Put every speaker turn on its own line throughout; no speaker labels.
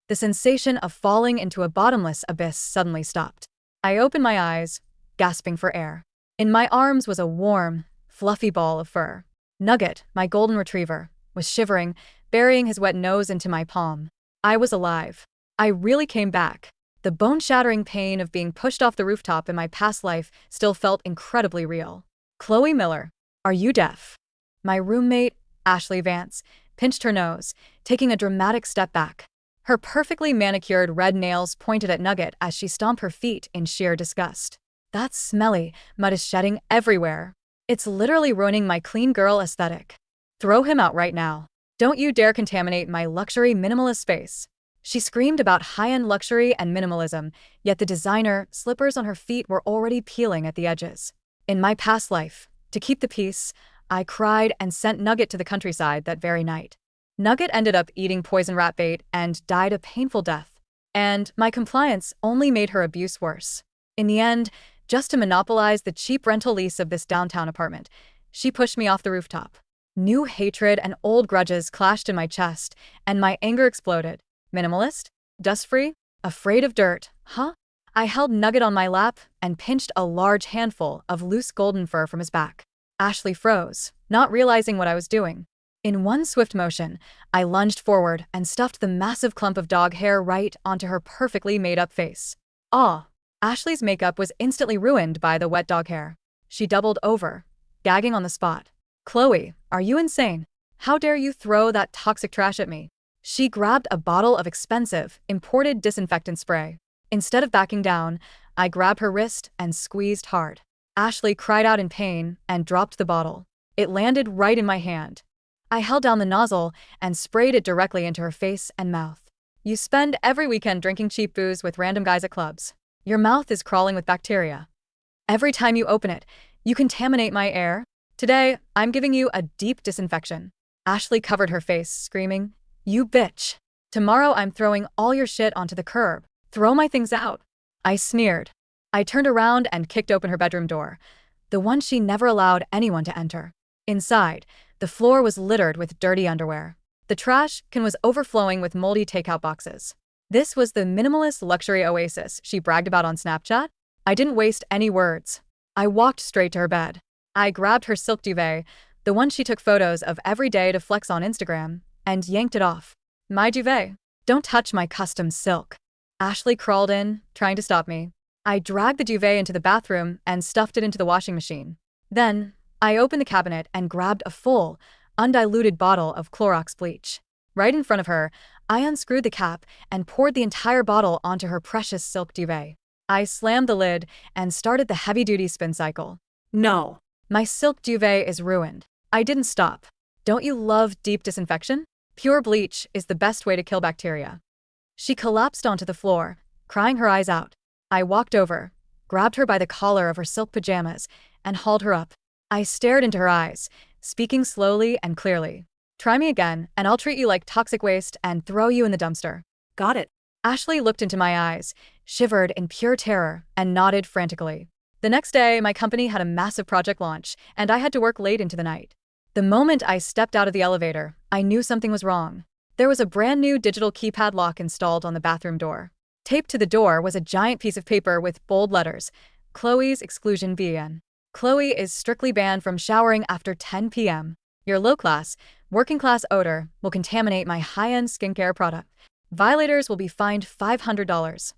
The sensation of falling into a bottomless abyss suddenly stopped. I opened my eyes, gasping for air. In my arms was a warm, fluffy ball of fur. Nugget, my golden retriever, was shivering, burying his wet nose into my palm. I was alive. I really came back. The bone-shattering pain of being pushed off the rooftop in my past life still felt incredibly real. Chloe Miller, are you deaf? My roommate, Ashley Vance, pinched her nose, taking a dramatic step back. Her perfectly manicured red nails pointed at Nugget as she stomped her feet in sheer disgust. That's smelly, mud is shedding everywhere. It's literally ruining my clean girl aesthetic. Throw him out right now. Don't you dare contaminate my luxury minimalist space. She screamed about high-end luxury and minimalism, yet the designer slippers on her feet were already peeling at the edges. In my past life, to keep the peace, I cried and sent Nugget to the countryside that very night. Nugget ended up eating poison rat bait and died a painful death. And my compliance only made her abuse worse. In the end, just to monopolize the cheap rental lease of this downtown apartment, she pushed me off the rooftop. New hatred and old grudges clashed in my chest, and my anger exploded. Minimalist? Dust-free? Afraid of dirt, huh? I held Nugget on my lap and pinched a large handful of loose golden fur from his back. Ashley froze, not realizing what I was doing. In one swift motion, I lunged forward and stuffed the massive clump of dog hair right onto her perfectly made-up face. Ah! Ashley's makeup was instantly ruined by the wet dog hair. She doubled over, gagging on the spot. Chloe, are you insane? How dare you throw that toxic trash at me? She grabbed a bottle of expensive, imported disinfectant spray. Instead of backing down, I grabbed her wrist and squeezed hard. Ashley cried out in pain and dropped the bottle. It landed right in my hand. I held down the nozzle and sprayed it directly into her face and mouth. You spend every weekend drinking cheap booze with random guys at clubs. Your mouth is crawling with bacteria. Every time you open it, you contaminate my air. Today, I'm giving you a deep disinfection. Ashley covered her face, screaming, "You bitch. Tomorrow I'm throwing all your shit onto the curb. Throw my things out." I sneered. I turned around and kicked open her bedroom door, the one she never allowed anyone to enter. Inside, the floor was littered with dirty underwear. The trash can was overflowing with moldy takeout boxes. This was the minimalist luxury oasis she bragged about on Snapchat. I didn't waste any words. I walked straight to her bed. I grabbed her silk duvet, the one she took photos of every day to flex on Instagram, and yanked it off. My duvet. Don't touch my custom silk. Ashley crawled in, trying to stop me. I dragged the duvet into the bathroom and stuffed it into the washing machine. Then, I opened the cabinet and grabbed a full, undiluted bottle of Clorox bleach. Right in front of her, I unscrewed the cap and poured the entire bottle onto her precious silk duvet. I slammed the lid and started the heavy-duty spin cycle. No. My silk duvet is ruined. I didn't stop. Don't you love deep disinfection? Pure bleach is the best way to kill bacteria. She collapsed onto the floor, crying her eyes out. I walked over, grabbed her by the collar of her silk pajamas, and hauled her up. I stared into her eyes, speaking slowly and clearly. Try me again, and I'll treat you like toxic waste and throw you in the dumpster. Got it. Ashley looked into my eyes, shivered in pure terror, and nodded frantically. The next day, my company had a massive project launch, and I had to work late into the night. The moment I stepped out of the elevator, I knew something was wrong. There was a brand new digital keypad lock installed on the bathroom door. Taped to the door was a giant piece of paper with bold letters, Chloe's exclusion BN. Chloe is strictly banned from showering after 10 p.m. Your low-class, working-class odor will contaminate my high-end skincare product. Violators will be fined $500.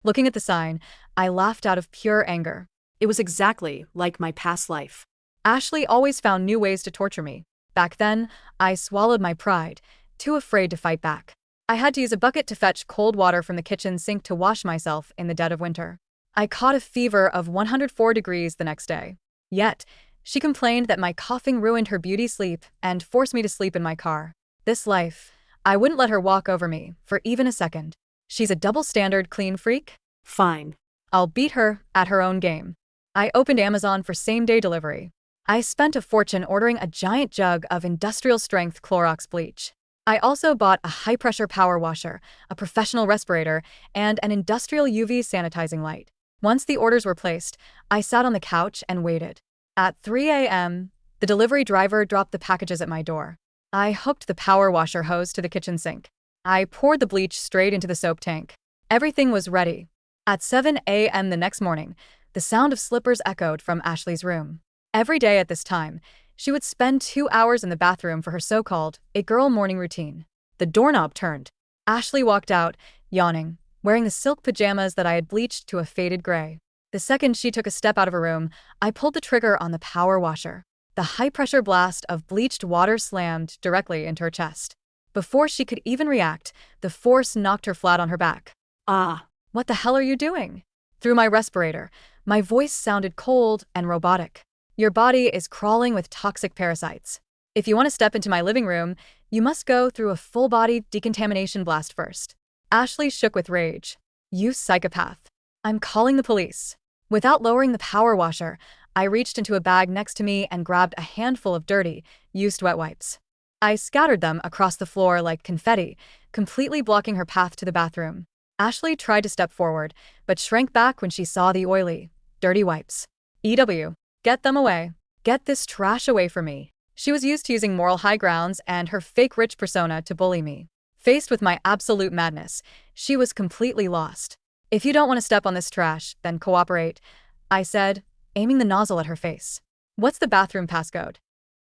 Looking at the sign, I laughed out of pure anger. It was exactly like my past life. Ashley always found new ways to torture me. Back then, I swallowed my pride, too afraid to fight back. I had to use a bucket to fetch cold water from the kitchen sink to wash myself in the dead of winter. I caught a fever of 104 degrees the next day. Yet, she complained that my coughing ruined her beauty sleep and forced me to sleep in my car. This life, I wouldn't let her walk over me for even a second. She's a double-standard clean freak? Fine. I'll beat her at her own game. I opened Amazon for same-day delivery. I spent a fortune ordering a giant jug of industrial-strength Clorox bleach. I also bought a high-pressure power washer, a professional respirator, and an industrial UV sanitizing light. Once the orders were placed, I sat on the couch and waited. At 3 a.m., the delivery driver dropped the packages at my door. I hooked the power washer hose to the kitchen sink. I poured the bleach straight into the soap tank. Everything was ready. At 7 a.m. the next morning, the sound of slippers echoed from Ashley's room. Every day at this time, she would spend 2 hours in the bathroom for her so-called it-girl morning routine. The doorknob turned. Ashley walked out, yawning, wearing the silk pajamas that I had bleached to a faded gray. The second she took a step out of her room, I pulled the trigger on the power washer. The high-pressure blast of bleached water slammed directly into her chest. Before she could even react, the force knocked her flat on her back. "Ah, what the hell are you doing?" Through my respirator, my voice sounded cold and robotic. "Your body is crawling with toxic parasites. If you want to step into my living room, you must go through a full-body decontamination blast first." Ashley shook with rage. "You psychopath. I'm calling the police." Without lowering the power washer, I reached into a bag next to me and grabbed a handful of dirty, used wet wipes. I scattered them across the floor like confetti, completely blocking her path to the bathroom. Ashley tried to step forward, but shrank back when she saw the oily, dirty wipes. "EW, get them away. Get this trash away from me." She was used to using moral high grounds and her fake rich persona to bully me. Faced with my absolute madness, she was completely lost. "If you don't want to step on this trash, then cooperate," I said, aiming the nozzle at her face. "What's the bathroom passcode?"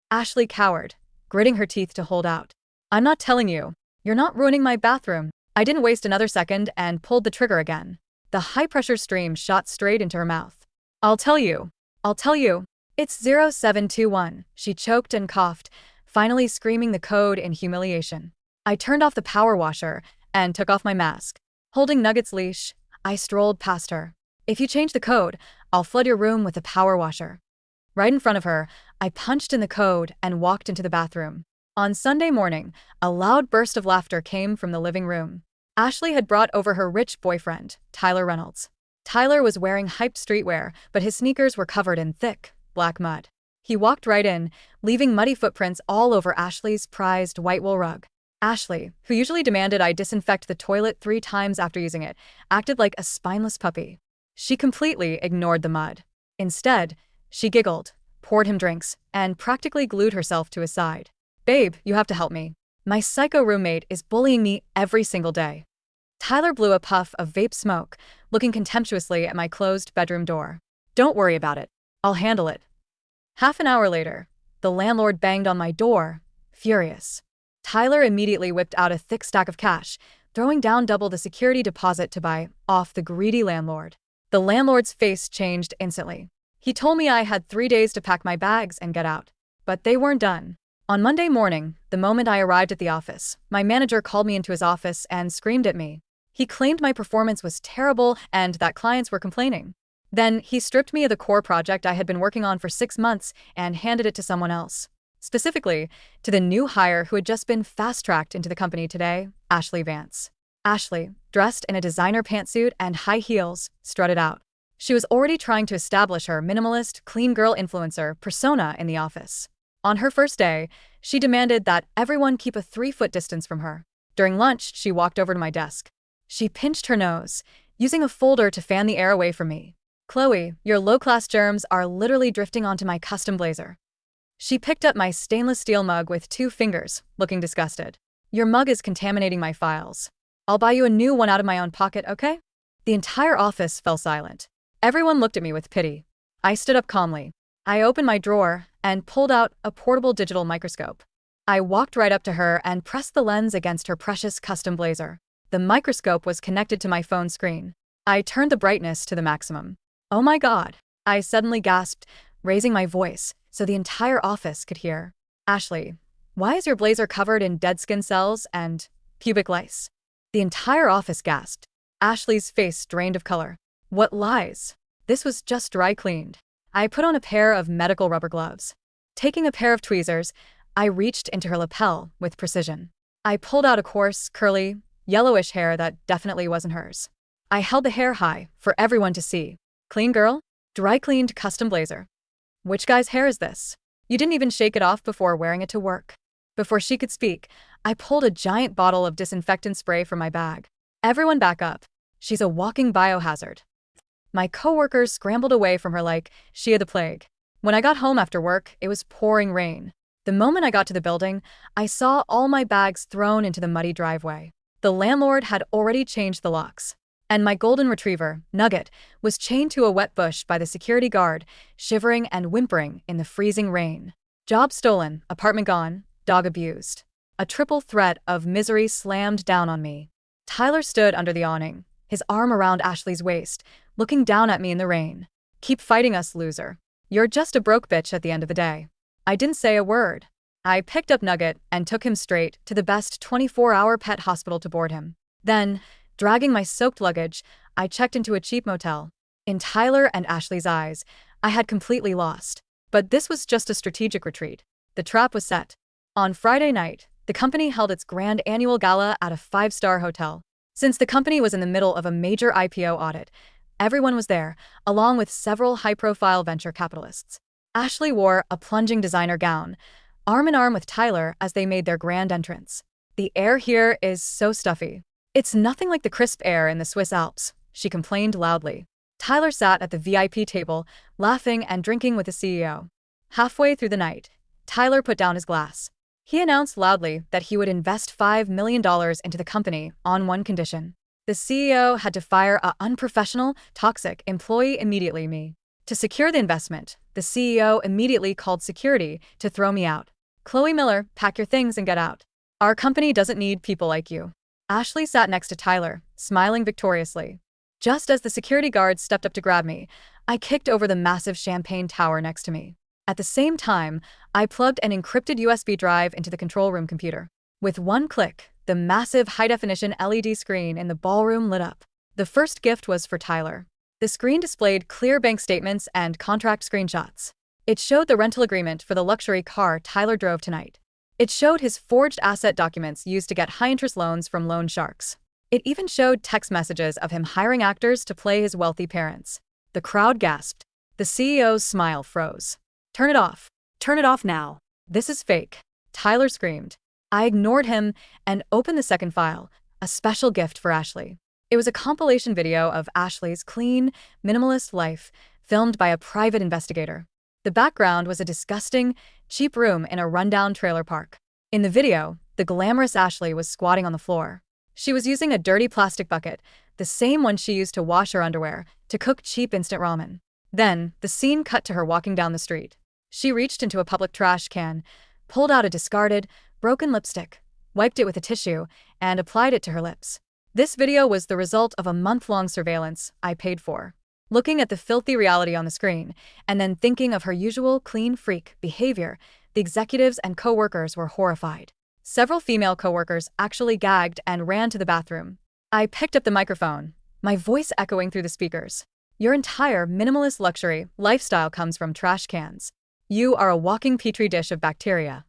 Ashley cowered, gritting her teeth to hold out. "I'm not telling you. You're not ruining my bathroom." I didn't waste another second and pulled the trigger again. The high-pressure stream shot straight into her mouth. I'll tell you. It's 0721, she choked and coughed, finally screaming the code in humiliation. I turned off the power washer and took off my mask. Holding Nugget's leash, I strolled past her. "If you change the code, I'll flood your room with the power washer." Right in front of her, I punched in the code and walked into the bathroom. On Sunday morning, a loud burst of laughter came from the living room. Ashley had brought over her rich boyfriend, Tyler Reynolds. Tyler was wearing hyped streetwear, but his sneakers were covered in thick, black mud. He walked right in, leaving muddy footprints all over Ashley's prized white wool rug. Ashley, who usually demanded I disinfect the toilet 3 times after using it, acted like a spineless puppy. She completely ignored the mud. Instead, she giggled, poured him drinks, and practically glued herself to his side. "Babe, you have to help me. My psycho roommate is bullying me every single day." Tyler blew a puff of vape smoke, looking contemptuously at my closed bedroom door. "Don't worry about it. I'll handle it." Half an hour later, the landlord banged on my door, furious. Tyler immediately whipped out a thick stack of cash, throwing down double the security deposit to buy off the greedy landlord. The landlord's face changed instantly. He told me I had 3 days to pack my bags and get out. But they weren't done. On Monday morning, the moment I arrived at the office, my manager called me into his office and screamed at me. He claimed my performance was terrible and that clients were complaining. Then he stripped me of the core project I had been working on for 6 months and handed it to someone else. Specifically, to the new hire who had just been fast-tracked into the company today, Ashley Vance. Ashley, dressed in a designer pantsuit and high heels, strutted out. She was already trying to establish her minimalist, clean girl influencer persona in the office. On her first day, she demanded that everyone keep a 3-foot distance from her. During lunch, she walked over to my desk. She pinched her nose, using a folder to fan the air away from me. "Chloe, your low-class germs are literally drifting onto my custom blazer." She picked up my stainless steel mug with 2 fingers, looking disgusted. "Your mug is contaminating my files. I'll buy you a new one out of my own pocket, okay?" The entire office fell silent. Everyone looked at me with pity. I stood up calmly. I opened my drawer and pulled out a portable digital microscope. I walked right up to her and pressed the lens against her precious custom blazer. The microscope was connected to my phone screen. I turned the brightness to the maximum. "Oh my God," I suddenly gasped, raising my voice so the entire office could hear. "Ashley, why is your blazer covered in dead skin cells and pubic lice?" The entire office gasped. Ashley's face drained of color. "What lies? This was just dry cleaned." I put on a pair of medical rubber gloves. Taking a pair of tweezers, I reached into her lapel with precision. I pulled out a coarse, curly, yellowish hair that definitely wasn't hers. I held the hair high for everyone to see. "Clean girl? Dry cleaned custom blazer. Which guy's hair is this? You didn't even shake it off before wearing it to work." Before she could speak, I pulled a giant bottle of disinfectant spray from my bag. "Everyone back up. She's a walking biohazard." My coworkers scrambled away from her like she had the plague. When I got home after work, it was pouring rain. The moment I got to the building, I saw all my bags thrown into the muddy driveway. The landlord had already changed the locks. And my golden retriever, Nugget, was chained to a wet bush by the security guard, shivering and whimpering in the freezing rain. Job stolen, apartment gone, dog abused. A triple threat of misery slammed down on me. Tyler stood under the awning, his arm around Ashley's waist, looking down at me in the rain. "Keep fighting us, loser. You're just a broke bitch at the end of the day." I didn't say a word. I picked up Nugget and took him straight to the best 24-hour pet hospital to board him. Then, dragging my soaked luggage, I checked into a cheap motel. In Tyler and Ashley's eyes, I had completely lost. But this was just a strategic retreat. The trap was set. On Friday night, the company held its grand annual gala at a 5-star hotel. Since the company was in the middle of a major IPO audit, everyone was there, along with several high-profile venture capitalists. Ashley wore a plunging designer gown, arm in arm with Tyler as they made their grand entrance. "The air here is so stuffy. It's nothing like the crisp air in the Swiss Alps," she complained loudly. Tyler sat at the VIP table, laughing and drinking with the CEO. Halfway through the night, Tyler put down his glass. He announced loudly that he would invest $5 million into the company on one condition. The CEO had to fire a unprofessional, toxic employee immediately. Me. To secure the investment, the CEO immediately called security to throw me out. "Chloe Miller, pack your things and get out. Our company doesn't need people like you." Ashley sat next to Tyler, smiling victoriously. Just as the security guard stepped up to grab me, I kicked over the massive champagne tower next to me. At the same time, I plugged an encrypted USB drive into the control room computer. With one click, the massive high-definition LED screen in the ballroom lit up. The first gift was for Tyler. The screen displayed clear bank statements and contract screenshots. It showed the rental agreement for the luxury car Tyler drove tonight. It showed his forged asset documents used to get high-interest loans from loan sharks. It even showed text messages of him hiring actors to play his wealthy parents. The crowd gasped. The CEO's smile froze. "Turn it off. Turn it off now. This is fake," Tyler screamed. I ignored him and opened the second file, a special gift for Ashley. It was a compilation video of Ashley's clean, minimalist life, filmed by a private investigator. The background was a disgusting, cheap room in a rundown trailer park. In the video, the glamorous Ashley was squatting on the floor. She was using a dirty plastic bucket, the same one she used to wash her underwear, to cook cheap instant ramen. Then, the scene cut to her walking down the street. She reached into a public trash can, pulled out a discarded, broken lipstick, wiped it with a tissue, and applied it to her lips. This video was the result of a month-long surveillance I paid for. Looking at the filthy reality on the screen, and then thinking of her usual clean freak behavior, the executives and co-workers were horrified. Several female co-workers actually gagged and ran to the bathroom. I picked up the microphone, my voice echoing through the speakers. "Your entire minimalist luxury lifestyle comes from trash cans. You are a walking petri dish of bacteria."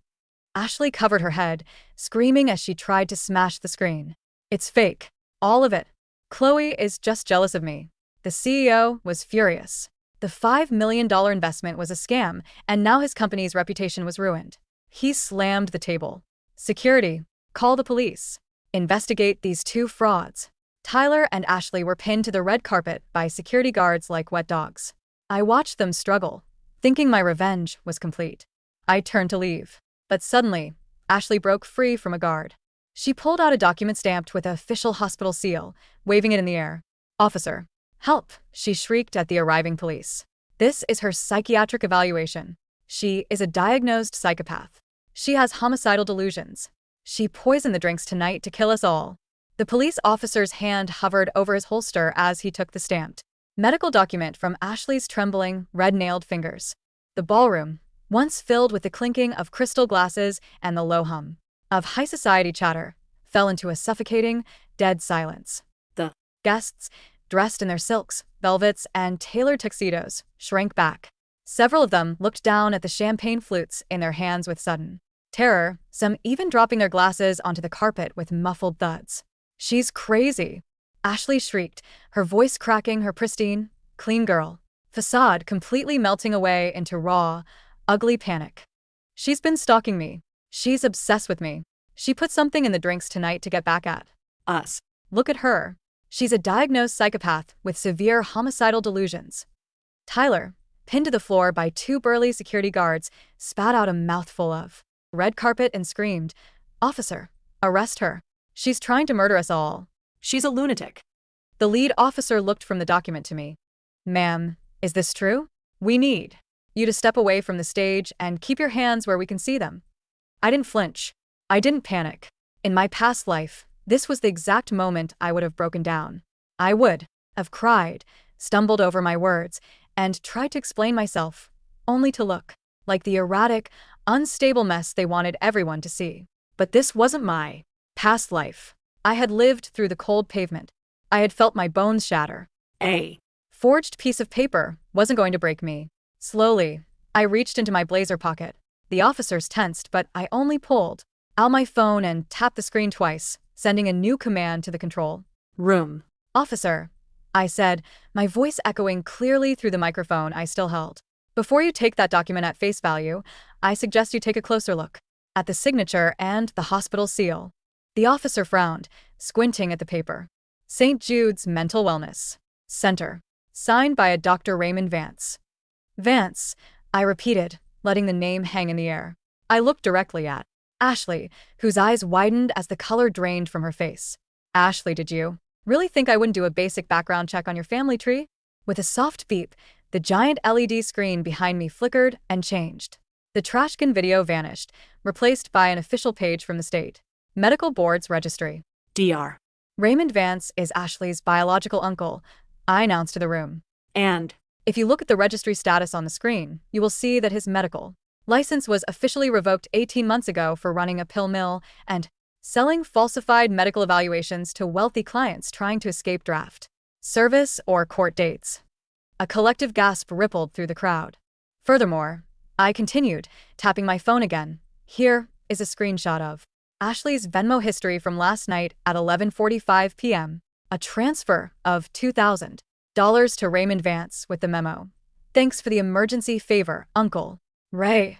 Ashley covered her head, screaming as she tried to smash the screen. "It's fake. All of it. Chloe is just jealous of me." The CEO was furious. The $5 million investment was a scam, and now his company's reputation was ruined. He slammed the table. "Security, call the police. Investigate these two frauds." Tyler and Ashley were pinned to the red carpet by security guards like wet dogs. I watched them struggle, thinking my revenge was complete. I turned to leave. But suddenly, Ashley broke free from a guard. She pulled out a document stamped with an official hospital seal, waving it in the air. "Officer, help," she shrieked at the arriving police. "This is her psychiatric evaluation. She is a diagnosed psychopath. She has homicidal delusions. She poisoned the drinks tonight to kill us all." The police officer's hand hovered over his holster as he took the stamped medical document from Ashley's trembling, red-nailed fingers. The ballroom, once filled with the clinking of crystal glasses and the low hum of high society chatter, fell into a suffocating, dead silence. The guests, dressed in their silks, velvets, and tailored tuxedos, shrank back. Several of them looked down at the champagne flutes in their hands with sudden terror, some even dropping their glasses onto the carpet with muffled thuds. "She's crazy," Ashley shrieked, her voice cracking her pristine, clean girl facade completely melting away into raw, ugly panic. "She's been stalking me. She's obsessed with me. She put something in the drinks tonight to get back at us. Look at her. She's a diagnosed psychopath with severe homicidal delusions." Tyler, pinned to the floor by two burly security guards, spat out a mouthful of red carpet and screamed, "Officer, arrest her." She's trying to murder us all.
She's a lunatic.
The lead officer looked from the document to me. Ma'am, is this true? We need you to step away from the stage and keep your hands where we can see them. I didn't flinch. I didn't panic. In my past life, this was the exact moment I would have broken down. I would have cried, stumbled over my words, and tried to explain myself, only to look like the erratic, unstable mess they wanted everyone to see. But this wasn't my past life. I had lived through the cold pavement. I had felt my bones shatter.
A
Forged piece of paper wasn't going to break me. Slowly, I reached into my blazer pocket. The officers tensed, but I only pulled out my phone and tapped the screen twice, sending a new command to the control
room.
Officer, I said, my voice echoing clearly through the microphone I still held. Before you take that document at face value, I suggest you take a closer look at the signature and the hospital seal. The officer frowned, squinting at the paper. St. Jude's Mental Wellness Center. Signed by a Dr. Raymond Vance. Vance, I repeated, letting the name hang in the air. I looked directly at Ashley, whose eyes widened as the color drained from her face. Ashley, did you really think I wouldn't do a basic background check on your family tree? With a soft beep, the giant LED screen behind me flickered and changed. The trashcan video vanished, replaced by an official page from the state medical board's registry.
Dr.
Raymond Vance is Ashley's biological uncle, I announced to the room.
And
If you look at the registry status on the screen, you will see that his medical license was officially revoked 18 months ago for running a pill mill and selling falsified medical evaluations to wealthy clients trying to escape draft, service, or court dates. A collective gasp rippled through the crowd. Furthermore, I continued, tapping my phone again. Here is a screenshot of Ashley's Venmo history from last night at 11:45 p.m. A transfer of $2,000 to Raymond Vance with the memo. Thanks for the emergency favor, Uncle Ray.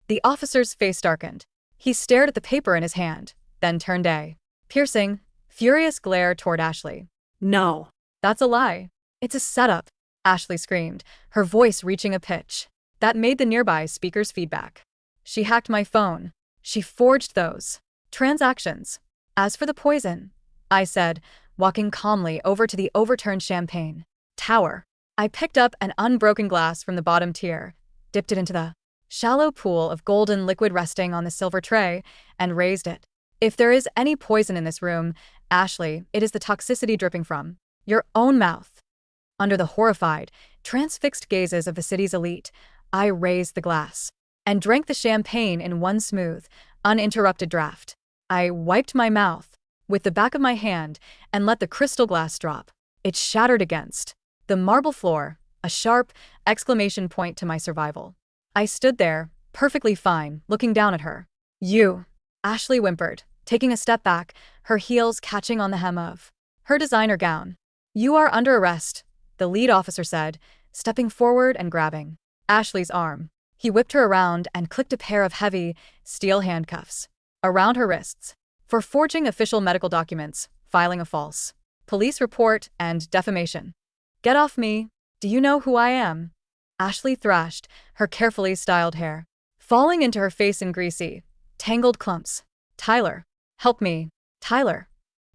The officer's face darkened. He stared at the paper in his hand, then turned a piercing, furious glare toward Ashley.
no.
That's a lie. It's a setup, Ashley screamed, her voice reaching a pitch that made the nearby speakers feedback. She hacked my phone. She forged those transactions. As for the poison, I said, walking calmly over to the overturned champagne tower. I picked up an unbroken glass from the bottom tier, dipped it into the shallow pool of golden liquid resting on the silver tray, and raised it. If there is any poison in this room, Ashley, it is the toxicity dripping from your own mouth. Under the horrified, transfixed gazes of the city's elite, I raised the glass and drank the champagne in one smooth, uninterrupted draft. I wiped my mouth with the back of my hand and let the crystal glass drop. It shattered against the marble floor, a sharp exclamation point to my survival. I stood there, perfectly fine, looking down at her. You, Ashley whimpered, taking a step back, her heels catching on the hem of her designer gown. You are under arrest, the lead officer said, stepping forward and grabbing Ashley's arm. He whipped her around and clicked a pair of heavy, steel handcuffs around her wrists for forging official medical documents, filing a false police report, and defamation. Get off me. Do you know who I am? Ashley thrashed, her carefully styled hair falling into her face in greasy, tangled clumps. Tyler. Help me. Tyler.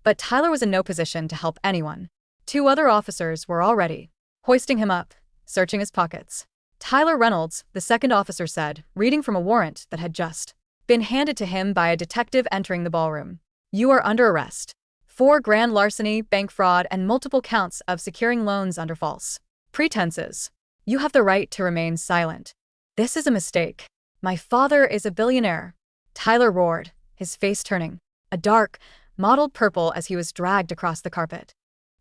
But Tyler was in no position to help anyone. Two other officers were already hoisting him up, searching his pockets. Tyler Reynolds, the second officer said, reading from a warrant that had just been handed to him by a detective entering the ballroom. You are under arrest. 4 grand larceny, bank fraud, and multiple counts of securing loans under false pretenses. You have the right to remain silent. This is a mistake. My father is a billionaire. Tyler roared, his face turning a dark, mottled purple as he was dragged across the carpet.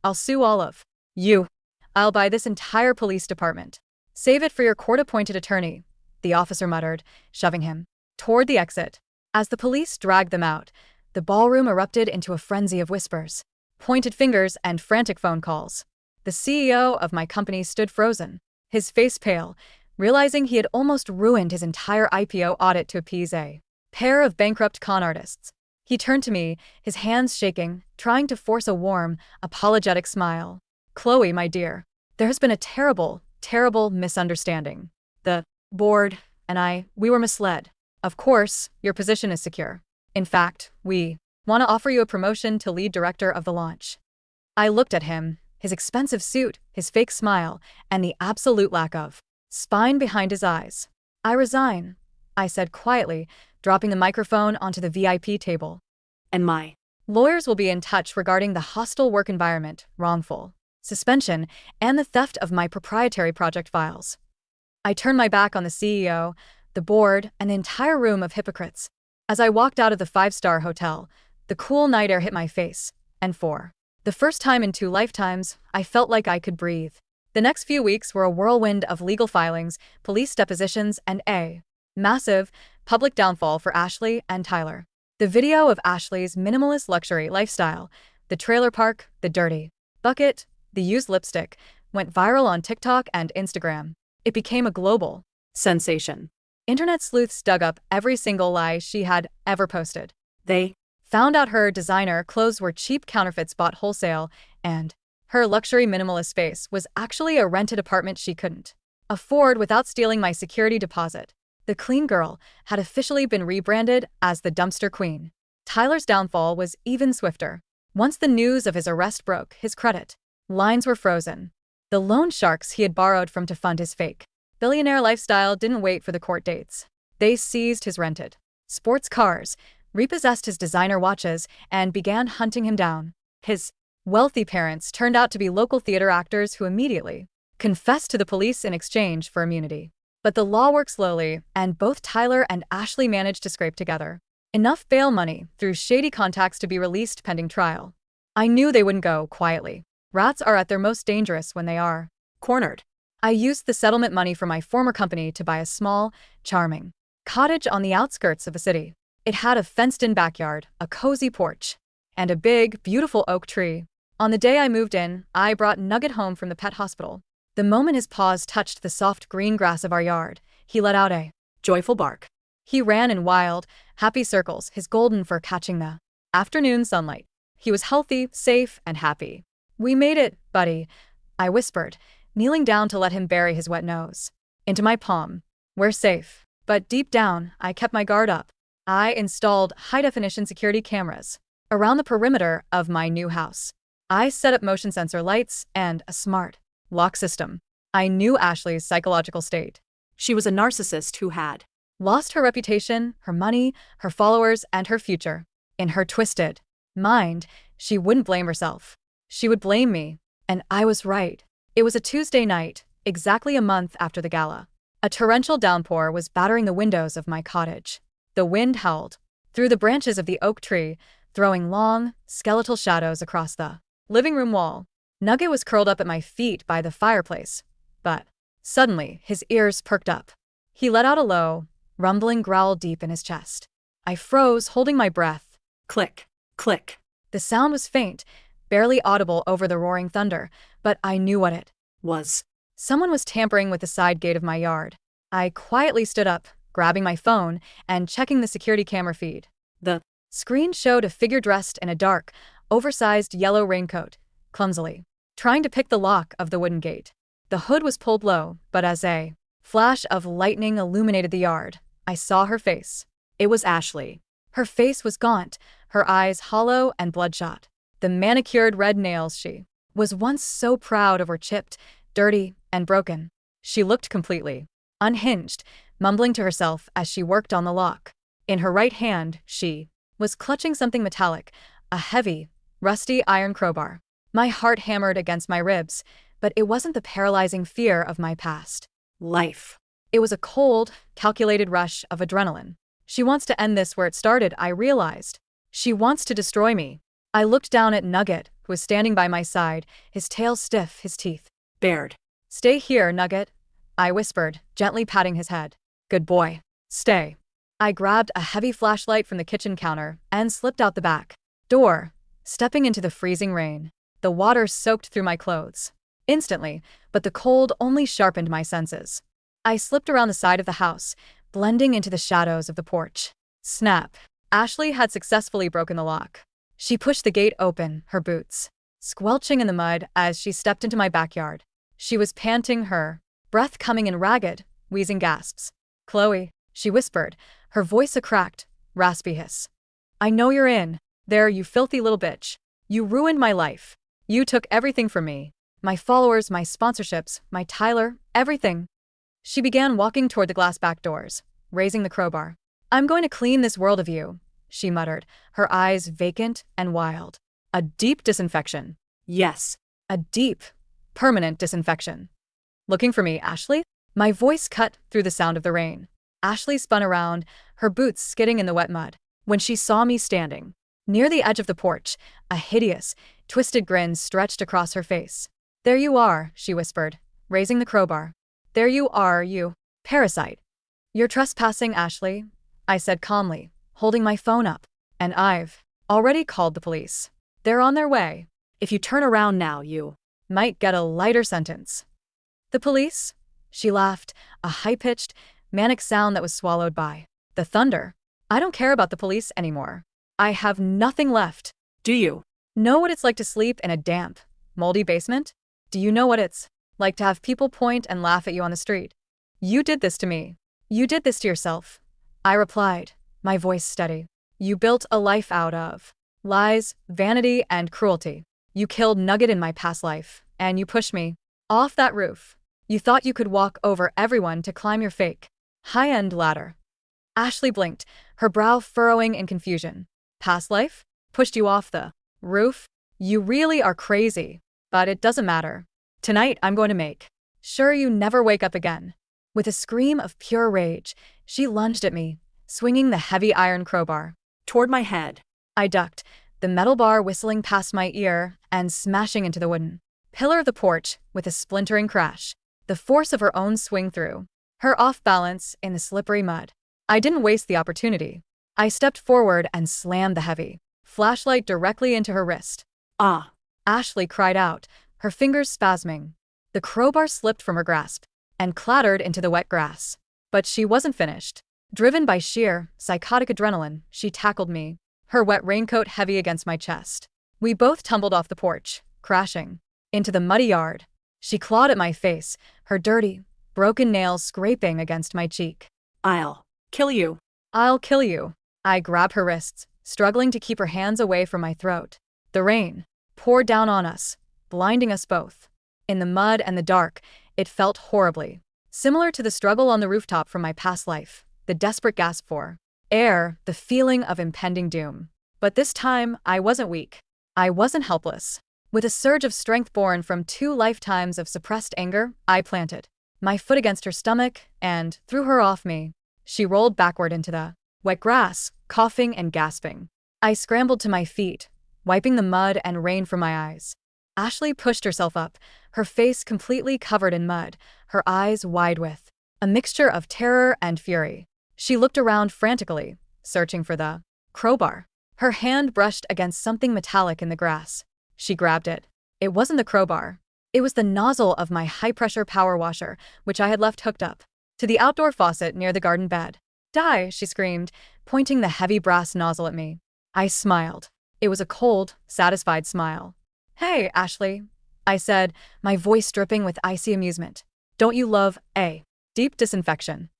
I'll sue all of you. I'll buy this entire police department. Save it for your court-appointed attorney, the officer muttered, shoving him toward the exit. As the police dragged them out, the ballroom erupted into a frenzy of whispers, pointed fingers, and frantic phone calls. The CEO of my company stood frozen, his face pale, realizing he had almost ruined his entire IPO audit to appease a pair of bankrupt con artists. He turned to me, his hands shaking, trying to force a warm, apologetic smile. Chloe, my dear, there has been a terrible misunderstanding. The board and we were misled. Of course, your position is secure. In fact, we Want to offer you a promotion to lead director of the launch. I looked at him, his expensive suit, his fake smile, and the absolute lack of spine behind his eyes. I resign, I said quietly, dropping the microphone onto the VIP table.
And my
Lawyers will be in touch regarding the hostile work environment, wrongful suspension, and the theft of my proprietary project files. I turned my back on the CEO, the board, and the entire room of hypocrites. As I walked out of the five-star hotel, the cool night air hit my face, and for the first time in 2 lifetimes, I felt like I could breathe. The next few weeks were a whirlwind of legal filings, police depositions, and a massive public downfall for Ashley and Tyler. The video of Ashley's minimalist luxury lifestyle, the trailer park, the dirty bucket, the used lipstick, went viral on TikTok and Instagram. It became a global
sensation.
Internet sleuths dug up every single lie she had ever posted.
They
Found out her designer clothes were cheap counterfeits bought wholesale, and her luxury minimalist space was actually a rented apartment she couldn't afford without stealing my security deposit. The clean girl had officially been rebranded as the dumpster queen. Tyler's downfall was even swifter. Once the news of his arrest broke his credit, lines were frozen. The loan sharks he had borrowed from to fund his fake billionaire lifestyle didn't wait for the court dates. They seized his rented sports cars, repossessed his designer watches, and began hunting him down. His wealthy parents turned out to be local theater actors who immediately confessed to the police in exchange for immunity. But the law worked slowly, and both Tyler and Ashley managed to scrape together enough bail money through shady contacts to be released pending trial. I knew they wouldn't go quietly. Rats are at their most dangerous when they are
cornered.
I used the settlement money from my former company to buy a small, charming cottage on the outskirts of a city. It had a fenced-in backyard, a cozy porch, and a big, beautiful oak tree. On the day I moved in, I brought Nugget home from the pet hospital. The moment his paws touched the soft green grass of our yard, he let out a
Joyful bark.
He ran in wild, happy circles, his golden fur catching the afternoon sunlight. He was healthy, safe, and happy. We made it, buddy, I whispered, kneeling down to let him bury his wet nose into my palm. We're safe. But deep down, I kept my guard up. I installed high-definition security cameras around the perimeter of my new house. I set up motion sensor lights and a smart lock system. I knew Ashley's psychological state.
She was a narcissist who had
Lost her reputation, her money, her followers, and her future. In her twisted mind, she wouldn't blame herself. She would blame me. And I was right. It was a Tuesday night, exactly a month after the gala. A torrential downpour was battering the windows of my cottage. The wind howled through the branches of the oak tree, throwing long, skeletal shadows across the living room wall. Nugget was curled up at my feet by the fireplace, but suddenly his ears perked up. He let out a low, rumbling growl deep in his chest. I froze, holding my breath.
click, click.
The sound was faint, barely audible over the roaring thunder, but I knew what it
Was
Someone was tampering with the side gate of my yard. I quietly stood up, grabbing my phone and checking the security camera feed.
the
Screen showed a figure dressed in a dark, oversized yellow raincoat, clumsily trying to pick the lock of the wooden gate. The hood was pulled low, but as a flash of lightning illuminated the yard, I saw her face.
It was Ashley.
Her face was gaunt, her eyes hollow and bloodshot. The manicured red nails she was once so proud of were chipped, dirty, and broken. She looked completely unhinged, mumbling to herself as she worked on the lock. In her right hand, she was clutching something metallic, a heavy, rusty iron crowbar. My heart hammered against my ribs, but it wasn't the paralyzing fear of my past
Life.
It was a cold, calculated rush of adrenaline. She wants to end this where it started, I realized. She wants to destroy me. I looked down at Nugget, who was standing by my side, his tail stiff, his teeth
Bared.
Stay here, Nugget, I whispered, gently patting his head. Good boy. Stay. I grabbed a heavy flashlight from the kitchen counter and slipped out the back door, stepping into the freezing rain. The water soaked through my clothes instantly, but the cold only sharpened my senses. I slipped around the side of the house, blending into the shadows of the porch. Snap. Ashley had successfully broken the lock. She pushed the gate open, her boots squelching in the mud as she stepped into my backyard. She was panting, her breath coming in ragged, wheezing gasps. Chloe, she whispered, her voice a cracked, raspy hiss. I know you're in. There, you filthy little bitch. You ruined my life. You took everything from me. My followers, my sponsorships, my Tyler, everything. She began walking toward the glass back doors, raising the crowbar. I'm going to clean this world of you, she muttered, her eyes vacant and wild. A deep disinfection.
Yes.
A deep, permanent disinfection. Looking for me, Ashley? My voice cut through the sound of the rain. Ashley spun around, her boots skidding in the wet mud. When she saw me standing near the edge of the porch, a hideous, twisted grin stretched across her face. There you are, she whispered, raising the crowbar. There you are, you parasite. You're trespassing, Ashley, I said calmly, holding my phone up. And I've already called the police. They're on their way.
If you turn around now, you
might get a lighter sentence. The police? She laughed, a high-pitched, manic sound that was swallowed by the thunder. I don't care about the police anymore. I have nothing left.
Do you
know what it's like to sleep in a damp, moldy basement? Do you know what it's like to have people point and laugh at you on the street? You did this to me. You did this to yourself. I replied, my voice steady. You built a life out of lies, vanity, and cruelty. You killed Nugget in my past life, and you pushed me off that roof. You thought you could walk over everyone to climb your fake high-end ladder. Ashley blinked, her brow furrowing in confusion. Past life? Pushed you off the roof? You really are crazy. But it doesn't matter. Tonight I'm going to make sure you never wake up again. With a scream of pure rage, she lunged at me, swinging the heavy iron crowbar
toward my head.
I ducked, the metal bar whistling past my ear and smashing into the wooden pillar of the porch with a splintering crash. The force of her own swing threw her off balance in the slippery mud. I didn't waste the opportunity. I stepped forward and slammed the heavy flashlight directly into her wrist.
Ah!
Ashley cried out, her fingers spasming. The crowbar slipped from her grasp and clattered into the wet grass. But she wasn't finished. Driven by sheer, psychotic adrenaline, she tackled me, her wet raincoat heavy against my chest. We both tumbled off the porch, crashing into the muddy yard. She clawed at my face, her dirty, broken nails scraping against my cheek.
I'll kill you.
I'll kill you. I grabbed her wrists, struggling to keep her hands away from my throat. The rain poured down on us, blinding us both. In the mud and the dark, it felt horribly similar to the struggle on the rooftop from my past life, the desperate gasp for air, the feeling of impending doom. But this time, I wasn't weak. I wasn't helpless. With a surge of strength born from 2 lifetimes of suppressed anger, I planted my foot against her stomach and threw her off me. She rolled backward into the wet grass, coughing and gasping. I scrambled to my feet, wiping the mud and rain from my eyes. Ashley pushed herself up, her face completely covered in mud, her eyes wide with a mixture of terror and fury. She looked around frantically, searching for the crowbar. Her hand brushed against something metallic in the grass. She grabbed it. It wasn't the crowbar. It was the nozzle of my high-pressure power washer, which I had left hooked up to the outdoor faucet near the garden bed. Die, she screamed, pointing the heavy brass nozzle at me. I smiled. It was a cold, satisfied smile. Hey, Ashley, I said, my voice dripping with icy amusement. Don't you love a deep disinfection?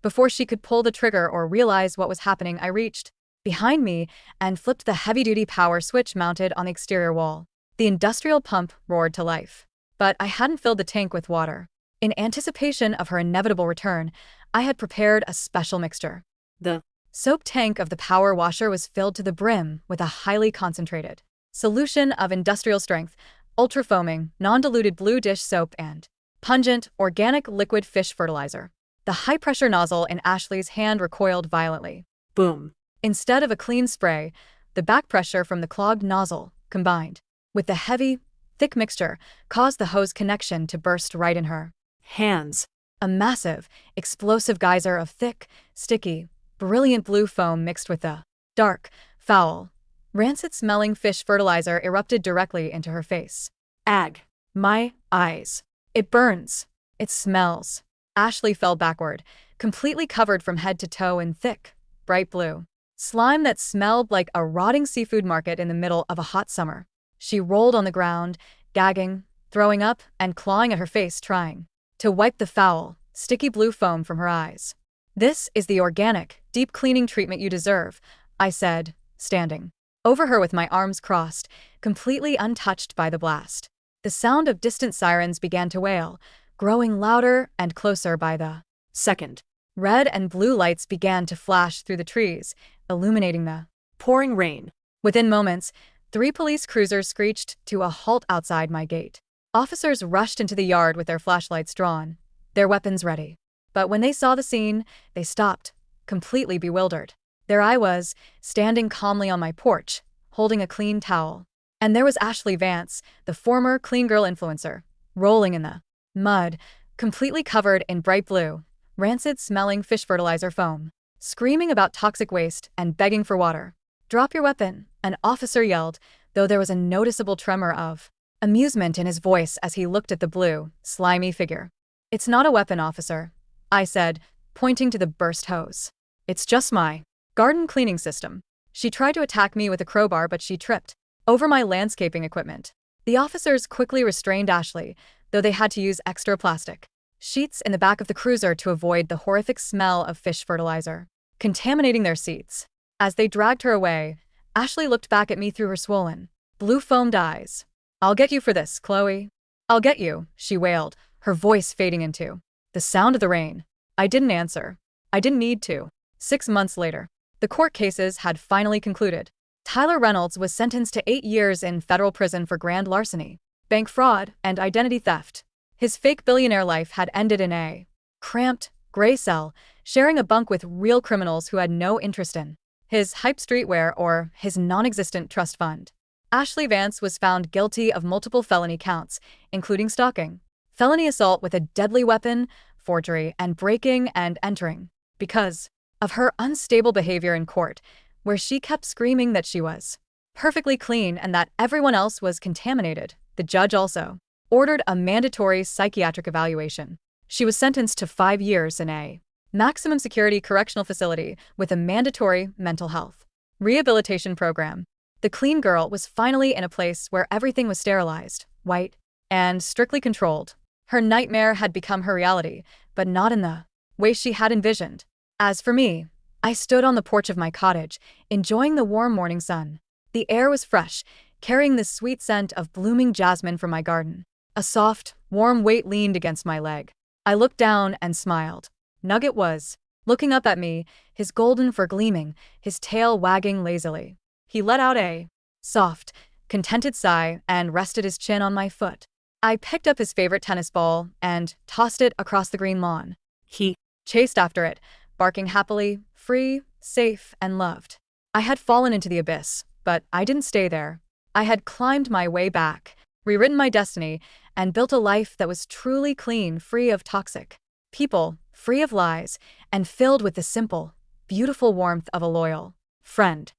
Before she could pull the trigger or realize what was happening, I reached behind me and flipped the heavy-duty power switch mounted on the exterior wall. The industrial pump roared to life. But I hadn't filled the tank with water. In anticipation of her inevitable return, I had prepared a special mixture. The soap tank of the power washer was filled to the brim with a highly concentrated solution of industrial-strength, ultra-foaming, non-diluted blue dish soap and pungent, organic liquid fish fertilizer. The high-pressure nozzle in Ashley's hand recoiled violently.
Boom.
Instead of a clean spray, the back pressure from the clogged nozzle, combined with the heavy, thick mixture, caused the hose connection to burst right in her
hands.
A massive, explosive geyser of thick, sticky, brilliant blue foam mixed with the dark, foul, rancid-smelling fish fertilizer erupted directly into her face.
Ag.
My eyes. It burns. It smells. Ashley fell backward, completely covered from head to toe in thick, bright blue slime that smelled like a rotting seafood market in the middle of a hot summer. She rolled on the ground, gagging, throwing up, and clawing at her face, trying to wipe the foul, sticky blue foam from her eyes. This is the organic, deep cleaning treatment you deserve, I said, standing over her with my arms crossed, completely untouched by the blast. The sound of distant sirens began to wail, growing louder and closer by the
second.
red and blue lights began to flash through the trees, illuminating the
Pouring rain.
Within moments, 3 police cruisers screeched to a halt outside my gate. Officers rushed into the yard with their flashlights drawn, their weapons ready. But when they saw the scene, they stopped, completely bewildered. There I was, standing calmly on my porch, holding a clean towel. And there was Ashley Vance, the former clean girl influencer, rolling in the mud, completely covered in bright blue, rancid-smelling fish fertilizer foam, screaming about toxic waste and begging for water. "Drop your weapon," an officer yelled, though there was a noticeable tremor of amusement in his voice as he looked at the blue, slimy figure. "It's not a weapon, officer," I said, pointing to the burst hose. "It's just my garden cleaning system." She tried to attack me with a crowbar, but she tripped over my landscaping equipment. The officers quickly restrained Ashley, though they had to use extra plastic sheets in the back of the cruiser to avoid the horrific smell of fish fertilizer contaminating their seats. As they dragged her away, Ashley looked back at me through her swollen, blue-foamed eyes. "I'll get you for this, Chloe. I'll get you," she wailed, her voice fading into the sound of the rain. I didn't answer. I didn't need to. 6 months later, the court cases had finally concluded. Tyler Reynolds was sentenced to 8 years in federal prison for grand larceny, bank fraud, and identity theft. His fake billionaire life had ended in a cramped, gray cell, sharing a bunk with real criminals who had no interest in his hype streetwear or his non-existent trust fund. Ashley Vance was found guilty of multiple felony counts, including stalking, felony assault with a deadly weapon, forgery, and breaking and entering, because of her unstable behavior in court, where she kept screaming that she was perfectly clean and that everyone else was contaminated. The judge also ordered a mandatory psychiatric evaluation. She was sentenced to 5 years in a maximum security correctional facility with a mandatory mental health rehabilitation program. The clean girl was finally in a place where everything was sterilized, white, and strictly controlled. Her nightmare had become her reality, but not in the way she had envisioned. As for me, I stood on the porch of my cottage, enjoying the warm morning sun. The air was fresh, carrying the sweet scent of blooming jasmine from my garden. A soft, warm weight leaned against my leg. I looked down and smiled. Nugget was looking up at me, his golden fur gleaming, his tail wagging lazily. He let out a soft, contented sigh and rested his chin on my foot. I picked up his favorite tennis ball and tossed it across the green lawn. He chased after it, barking happily, free, safe, and loved. I had fallen into the abyss, but I didn't stay there. I had climbed my way back, rewritten my destiny, and built a life that was truly clean, free of toxic people, free of lies, and filled with the simple, beautiful warmth of a loyal friend.